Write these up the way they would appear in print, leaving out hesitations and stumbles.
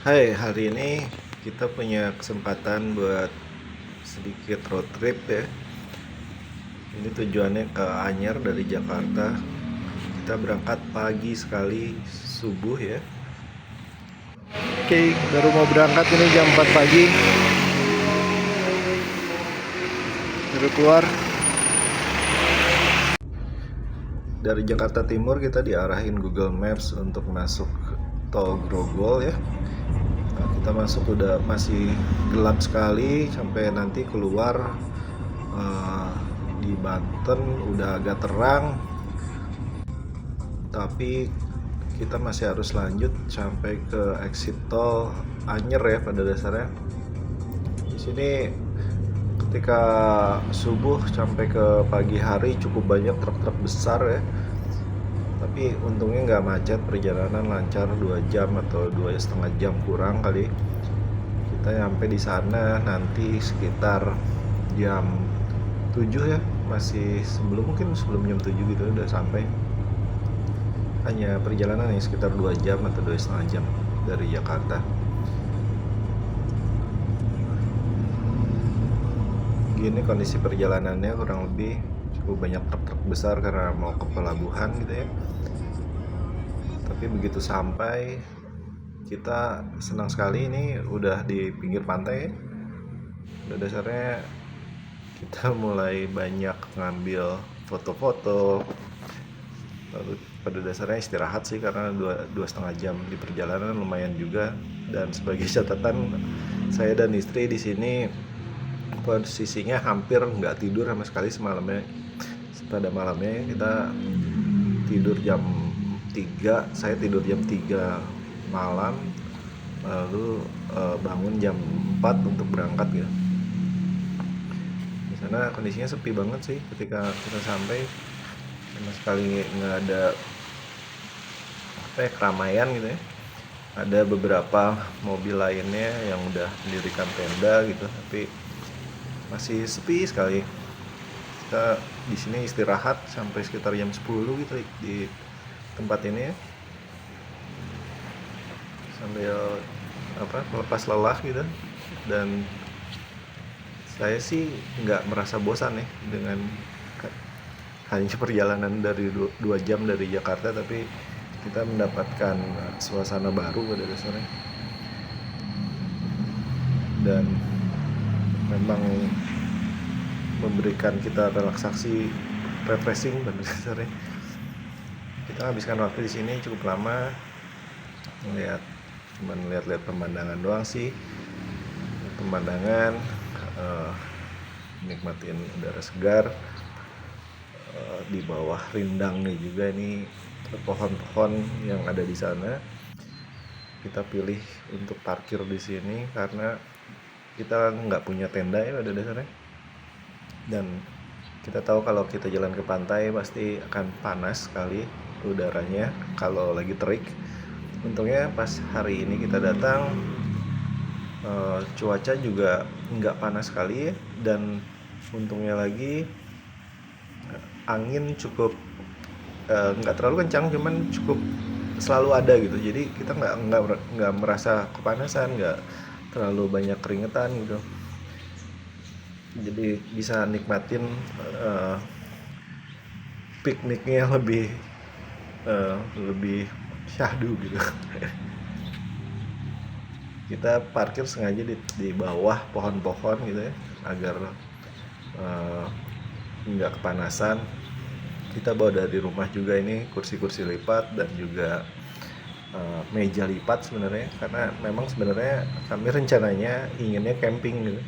Hai, hari ini kita punya kesempatan buat sedikit road trip ya. Ini tujuannya ke Anyer dari Jakarta. Kita berangkat pagi sekali, subuh ya. Oke, baru mau berangkat ini jam 4 pagi. Baru keluar. Dari Jakarta Timur kita diarahin Google Maps untuk masuk tol Grogol ya. Nah, kita masuk udah masih gelap sekali sampai nanti keluar eh, di Banten udah agak terang, tapi kita masih harus lanjut sampai ke exit tol Anyer ya pada dasarnya. Di sini ketika subuh sampai ke pagi hari cukup banyak truk-truk besar ya. Tapi untungnya nggak macet, perjalanan lancar 2 jam atau 2,5 jam kurang kali. Kita nyampe di sana nanti sekitar jam 7 ya, masih mungkin sebelum jam 7 gitu udah sampai. Hanya perjalanan yang sekitar 2 jam atau 2,5 jam dari Jakarta. Gini kondisi perjalanannya kurang lebih, cukup banyak truk-truk besar karena mau ke pelabuhan gitu ya. Tapi begitu sampai, kita senang sekali ini udah di pinggir pantai. Pada dasarnya kita mulai banyak ngambil foto-foto, lalu pada dasarnya istirahat sih karena 2,5 jam di perjalanan lumayan juga. Dan sebagai catatan, saya dan istri di sini posisinya hampir nggak tidur sama sekali semalamnya. Pada malamnya kita tidur jam 3, saya tidur jam 3 malam, lalu bangun jam 4 untuk berangkat gitu. Di sana kondisinya sepi banget sih ketika kita sampai, sama sekali nggak ada keramaian gitu ya. Ada beberapa mobil lainnya yang udah mendirikan tenda gitu, tapi masih sepi sekali. Kita di sini istirahat sampai sekitar jam 10 gitu di tempat ini ya, sambil melepas lelah gitu. Dan saya sih nggak merasa bosan ya dengan hanya perjalanan dari 2 jam dari Jakarta, tapi kita mendapatkan suasana baru pada dasarnya. Dan memang memberikan kita relaksasi, refreshing pada dasarnya. Kita habiskan waktu di sini cukup lama, cuman lihat pemandangan doang sih. Pemandangan, nikmatin udara segar, di bawah rindangnya juga ini pohon-pohon yang ada di sana. Kita pilih untuk parkir di sini karena kita nggak punya tenda ya pada dasarnya. Dan kita tahu kalau kita jalan ke pantai pasti akan panas sekali udaranya kalau lagi terik. Untungnya pas hari ini kita datang, cuaca juga nggak panas sekali ya. Dan untungnya lagi angin cukup nggak terlalu kencang, cuman cukup selalu ada gitu. Jadi kita nggak merasa kepanasan, nggak terlalu banyak keringetan gitu. Jadi bisa nikmatin pikniknya lebih syahdu gitu. Kita parkir sengaja di bawah pohon-pohon gitu ya, agar nggak kepanasan. Kita bawa dari rumah juga ini kursi-kursi lipat dan juga meja lipat sebenarnya, karena memang sebenarnya kami rencananya inginnya camping gitu,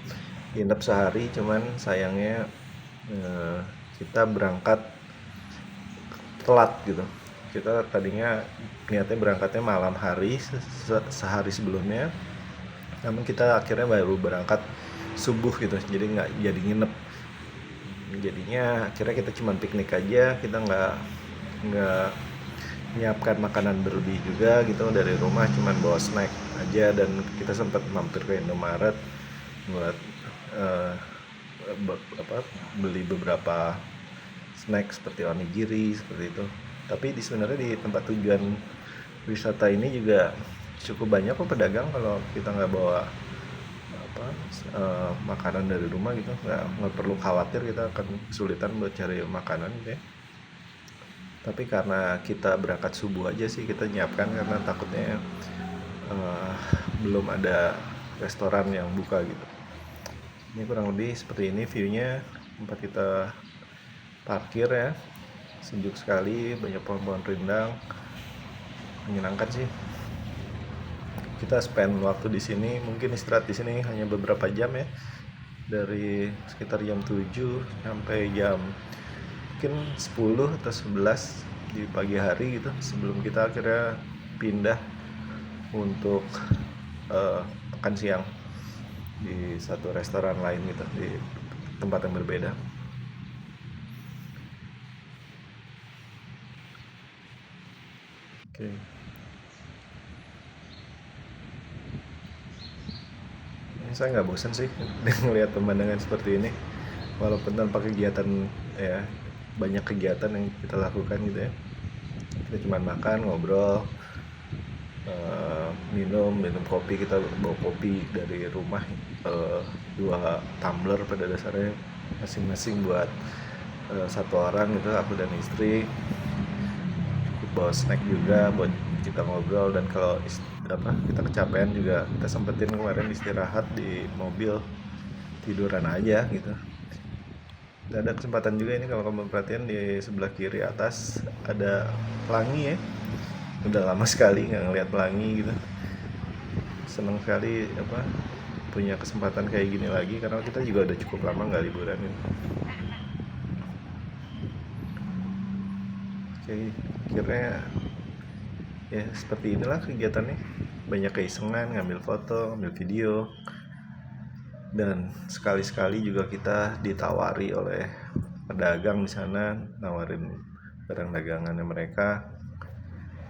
nginep sehari. Cuman sayangnya kita berangkat telat gitu. Kita tadinya niatnya berangkatnya malam hari sehari sebelumnya, namun kita akhirnya baru berangkat subuh gitu, jadi nggak jadi nginep. Jadinya akhirnya kita cuma piknik aja, kita nggak menyiapkan makanan berlebih juga gitu dari rumah, cuman bawa snack aja. Dan kita sempat mampir ke Indomaret buat beli beberapa snack seperti onigiri seperti itu. Tapi sebenarnya di tempat tujuan wisata ini juga cukup banyak kok pedagang kalau kita nggak bawa apa makanan dari rumah gitu, nggak perlu khawatir kita akan kesulitan buat cari makanan gitu ya. Tapi karena kita berangkat subuh aja sih kita nyiapkan, karena takutnya eh, belum ada restoran yang buka gitu. Ini kurang lebih seperti ini viewnya tempat kita parkir ya, sejuk sekali, banyak pohon-pohon rindang, menyenangkan sih. Kita spend waktu di sini, mungkin istirahat di sini hanya beberapa jam ya, dari sekitar jam 7 sampai jam mungkin 10 atau 11 di pagi hari gitu, sebelum kita akhirnya pindah untuk makan siang di satu restoran lain gitu, di tempat yang berbeda. Oke. Saya nggak bosan sih melihat pemandangan seperti ini, walaupun tanpa kegiatan ya, banyak kegiatan yang kita lakukan gitu ya. Kita cuma makan, ngobrol, minum kopi. Kita bawa kopi dari rumah, 2 tumbler pada dasarnya masing-masing buat satu orang gitu, aku dan istri. Cukup bawa snack juga buat kita ngobrol, dan kalau kita kecapean juga kita sempetin kemarin istirahat di mobil, tiduran aja gitu. Dan ada kesempatan juga ini, kalau kamu perhatian di sebelah kiri atas ada pelangi ya, udah lama sekali nggak ngeliat pelangi gitu. Seneng sekali punya kesempatan kayak gini lagi, karena kita juga udah cukup lama nggak liburan gitu. Oke, akhirnya ya seperti inilah kegiatannya, banyak keisengan, ngambil foto, ngambil video, dan sekali-sekali juga kita ditawari oleh pedagang di sana, nawarin barang dagangannya mereka.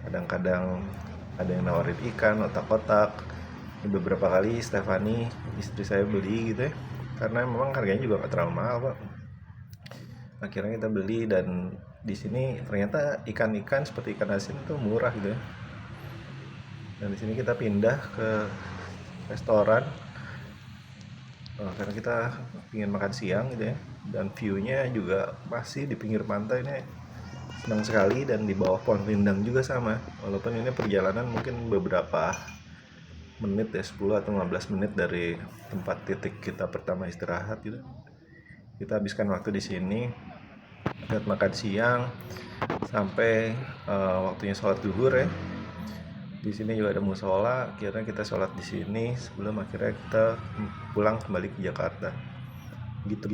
Kadang-kadang ada yang nawarin ikan, otak-otak. Beberapa kali Stefani, istri saya, beli gitu ya, karena memang harganya juga nggak terlalu mahal Pak. Akhirnya kita beli, dan di sini ternyata ikan-ikan seperti ikan asin itu murah gitu ya. Dan di sini kita pindah ke restoran karena kita ingin makan siang gitu ya, dan viewnya juga masih di pinggir pantai ini, senang sekali. Dan di bawah pohon rindang juga sama, walaupun ini perjalanan mungkin beberapa menit ya, 10 atau 15 menit dari tempat titik kita pertama istirahat gitu. Kita habiskan waktu di sini buat makan siang sampai waktunya sholat zuhur ya. Di sini juga ada musola, akhirnya kita sholat di sini sebelum akhirnya kita pulang kembali ke Jakarta gitu.